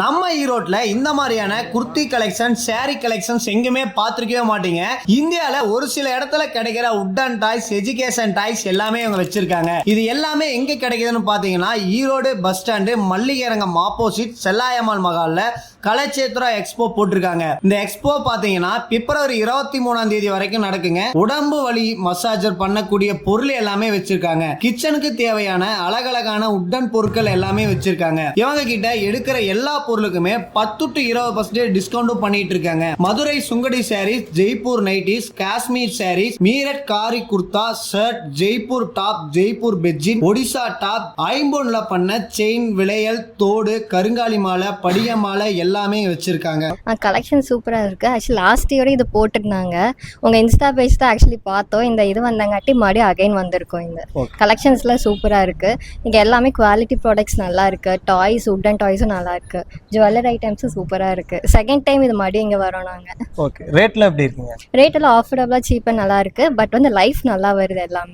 நம்ம ஈரோட்ல இந்த மாதிரியான குர்த்தி கலெக்ஷன் சாரி கலெக்ஷன்ஸ் எங்குமே பார்த்திருக்கவே மாட்டீங்க. இந்தியால ஒரு சில இடத்துல கிடைக்கிற உட்டன் டாய்ஸ் எஜுகேஷன் டாய்ஸ் எல்லாமே இவங்க வச்சிருக்காங்க. இது எல்லாமே எங்க கிடைக்குதுன்னு பாத்தீங்கன்னா Erode bus stand Malligarangam opposite Chellayammal மகால்ல கலைச்சேத்ரா எக்ஸ்போ போட்டிருக்காங்க. இந்த எக்ஸ்போ பாத்தீங்கன்னா பிப்ரவரி 23 வரைக்கும் நடக்குங்க. உடம்பு வலி மசாஜர் பண்ணக்கூடிய பொருள் எல்லாமே வச்சிருக்காங்க. கிச்சனுக்கு தேவையான அழகழகான உட்டன் பொருட்கள் எல்லாமே வச்சிருக்காங்க. இவங்க கிட்ட எடுக்கிற எல்லா பொருளுக்குமே 10 to 20% டிஸ்கவுண்ட் பண்ணிட்டு இருக்காங்க. மதுரை சுங்கடி சாரீஸ், ஜெய்ப்பூர் நைட்டிஸ், காஷ்மீர் சாரீஸ், மீரட் காரி குர்தா, ஷர்ட், ஜெய்ப்பூர் டாப், ஜெய்ப்பூர் பெட்ஜின், ஒடிசா டாப், ஐம்பொன்ல பண்ண செயின், விளையல், தோடு, கருங்காலி மாலை, படிய மாலை எல்லாமே வச்சிருக்காங்க. கலெக்ஷன் சூப்பரா இருக்கு. ஆக்சுவலி லாஸ்ட் இயரும் இது போட்டிருந்தாங்க. உங்க இன்ஸ்டா பேஜ் தான் ஆக்சுவலி பார்த்தோம். இந்த இது வந்தங்காட்டி மறுபடியும் அகைன் வந்திருக்கோம். இந்த கலெக்ஷன்ஸ்ல சூப்பரா இருக்கு. இங்க எல்லாமே குவாலிட்டி ப்ராடக்ட்ஸ் நல்லா இருக்கு. டாய்ஸ், உட்டன் டாய்ஸும் நல்லா இருக்கு. ஜுவல்லரி ஐட்டம்ஸும் சூப்பரா இருக்கு. செகண்ட் டைம் இது மறுபடியும் இங்க வரோம் நாங்க. ஓகே, ரேட்ல எப்படி இருக்குங்க? ரேட் எல்லாம் ஆஃபர்டபுளா சீப்பா நல்லா இருக்கு. பட் வந்து லைஃப் நல்லா வருது எல்லாமே.